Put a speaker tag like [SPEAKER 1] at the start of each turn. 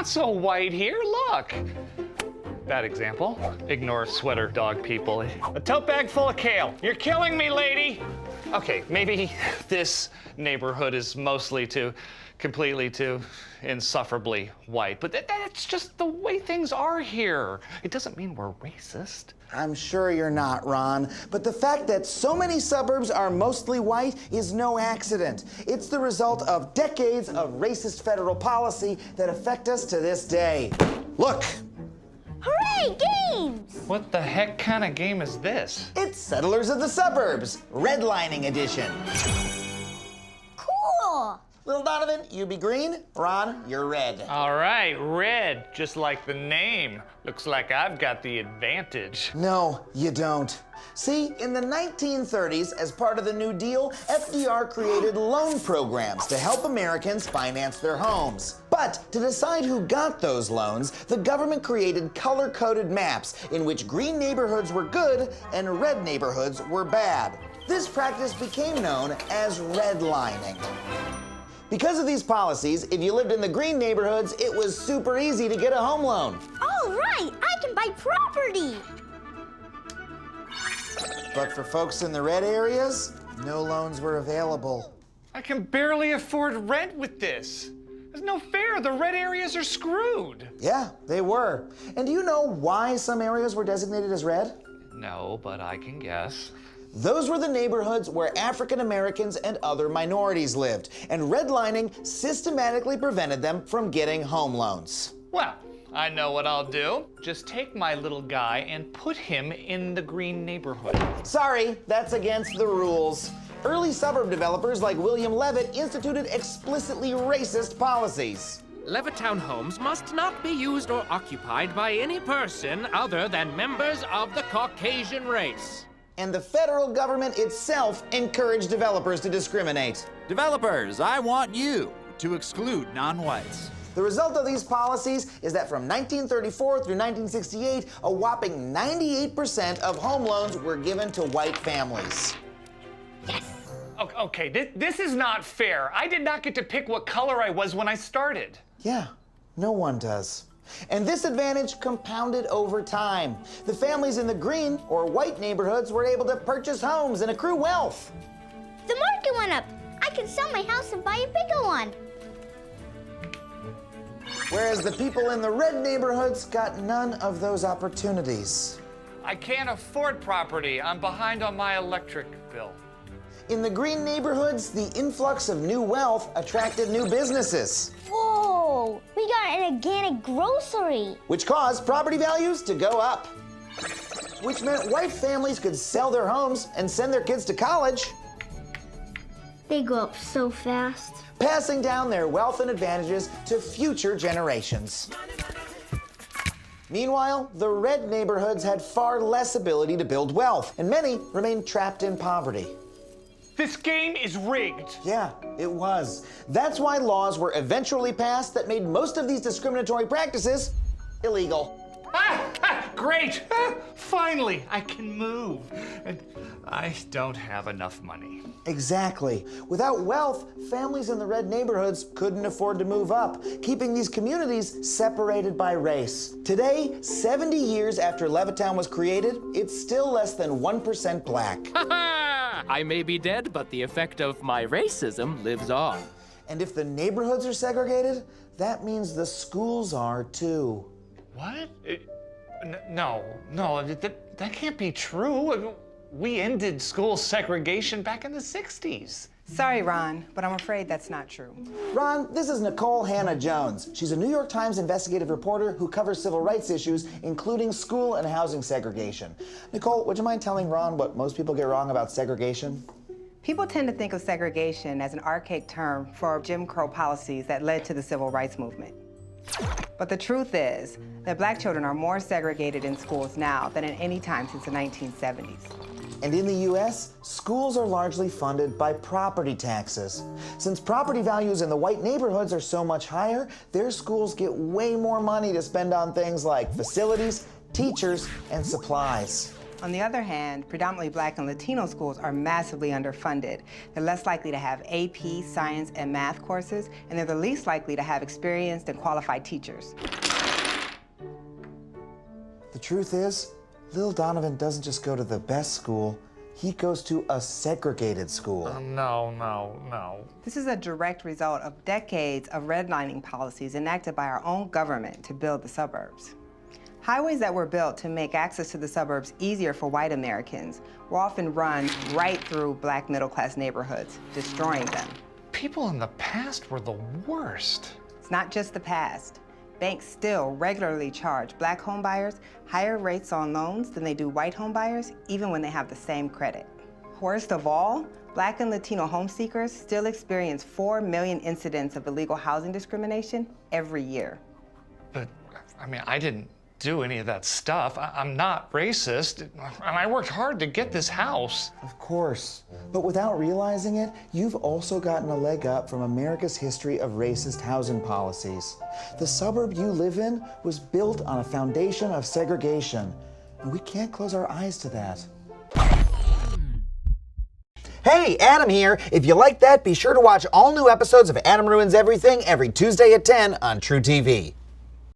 [SPEAKER 1] not so white here. Look. Bad example. Ignore sweater dog people. A tote bag full of kale. You're killing me, lady. Okay, maybe this neighborhood is mostly completely insufferably white, but that's just the way things are here. It doesn't mean we're racist.
[SPEAKER 2] I'm sure you're not, Ron, but the fact that so many suburbs are mostly white is no accident. It's the result of decades of racist federal policy that affect us to this day. Look.
[SPEAKER 3] Hooray, games!
[SPEAKER 1] What the heck kind of game is this?
[SPEAKER 2] It's Settlers of the Suburbs, redlining edition.
[SPEAKER 3] Cool!
[SPEAKER 2] Little Donovan, you be green. Ron, you're red.
[SPEAKER 1] All right, red, just like the name. Looks like I've got the advantage.
[SPEAKER 2] No, you don't. See, in the 1930s, as part of the New Deal, FDR created loan programs to help Americans finance their homes. But to decide who got those loans, the government created color-coded maps in which green neighborhoods were good and red neighborhoods were bad. This practice became known as redlining. Because of these policies, if you lived in the green neighborhoods, it was super easy to get a home loan.
[SPEAKER 3] All right, I can buy property.
[SPEAKER 2] But for folks in the red areas, no loans were available.
[SPEAKER 1] I can barely afford rent with this. There's no fair. The red areas are screwed.
[SPEAKER 2] Yeah, they were. And do you know why some areas were designated as red?
[SPEAKER 1] No, but I can guess.
[SPEAKER 2] Those were the neighborhoods where African Americans and other minorities lived, and redlining systematically prevented them from getting home loans.
[SPEAKER 1] Well, I know what I'll do. Just take my little guy and put him in the green neighborhood.
[SPEAKER 2] Sorry, that's against the rules. Early suburb developers like William Levitt instituted explicitly racist policies.
[SPEAKER 4] Levittown homes must not be used or occupied by any person other than members of the Caucasian race.
[SPEAKER 2] And the federal government itself encouraged developers to discriminate.
[SPEAKER 5] Developers, I want you to exclude non-whites.
[SPEAKER 2] The result of these policies is that from 1934 through 1968, a whopping 98% of home loans were given to white families.
[SPEAKER 1] Okay, this is not fair. I did not get to pick what color I was when I started.
[SPEAKER 2] Yeah, no one does. And this advantage compounded over time. The families in the green or white neighborhoods were able to purchase homes and accrue wealth.
[SPEAKER 3] The market went up. I can sell my house and buy a bigger one.
[SPEAKER 2] Whereas the people in the red neighborhoods got none of those opportunities.
[SPEAKER 1] I can't afford property. I'm behind on my electric bill.
[SPEAKER 2] In the green neighborhoods, the influx of new wealth attracted new businesses,
[SPEAKER 3] Whoa, we got an organic grocery.
[SPEAKER 2] which caused property values to go up, which meant white families could sell their homes and send their kids to college,
[SPEAKER 3] They go up so fast.
[SPEAKER 2] passing down their wealth and advantages to future generations. Meanwhile, the red neighborhoods had far less ability to build wealth, and many remained trapped in poverty.
[SPEAKER 1] This game is rigged.
[SPEAKER 2] Yeah, it was. That's why laws were eventually passed that made most of these discriminatory practices illegal.
[SPEAKER 1] Great! Finally, I can move. And I don't have enough money.
[SPEAKER 2] Exactly. Without wealth, families in the red neighborhoods couldn't afford to move up, keeping these communities separated by race. Today, 70 years after Levittown was created, it's still less than 1% black.
[SPEAKER 4] I may be dead, but the effect of my racism lives on.
[SPEAKER 2] And if the neighborhoods are segregated, that means the schools are too.
[SPEAKER 1] What? No, that can't be true. We ended school segregation back in the 60s.
[SPEAKER 6] Sorry, Ron, but I'm afraid that's not true.
[SPEAKER 2] Ron, this is Nicole Hannah-Jones. She's a New York Times investigative reporter who covers civil rights issues, including school and housing segregation. Nicole, would you mind telling Ron what most people get wrong about segregation?
[SPEAKER 6] People tend to think of segregation as an archaic term for Jim Crow policies that led to the civil rights movement. But the truth is that black children are more segregated in schools now than at any time since the 1970s.
[SPEAKER 2] And in the U.S., schools are largely funded by property taxes. Since property values in the white neighborhoods are so much higher, their schools get way more money to spend on things like facilities, teachers, and supplies.
[SPEAKER 6] On the other hand, predominantly Black and Latino schools are massively underfunded. They're less likely to have AP, science, and math courses, and they're the least likely to have experienced and qualified teachers.
[SPEAKER 2] The truth is, Lil Donovan doesn't just go to the best school, he goes to a segregated school.
[SPEAKER 1] No.
[SPEAKER 6] This is a direct result of decades of redlining policies enacted by our own government to build the suburbs. Highways that were built to make access to the suburbs easier for white Americans were often run right through Black middle-class neighborhoods, destroying them.
[SPEAKER 1] People in the past were the worst.
[SPEAKER 6] It's not just the past. Banks still regularly charge Black homebuyers higher rates on loans than they do white homebuyers, even when they have the same credit. Worst of all, Black and Latino home seekers still experience 4 million incidents of illegal housing discrimination every year.
[SPEAKER 1] But, I mean, I didn't do any of that stuff. I'm not racist, and I worked hard to get this house.
[SPEAKER 2] Of course, but without realizing it, you've also gotten a leg up from America's history of racist housing policies. The suburb you live in was built on a foundation of segregation, and we can't close our eyes to that. Hey, Adam here. If you like that, be sure to watch all new episodes of Adam Ruins Everything every Tuesday at 10 on True TV.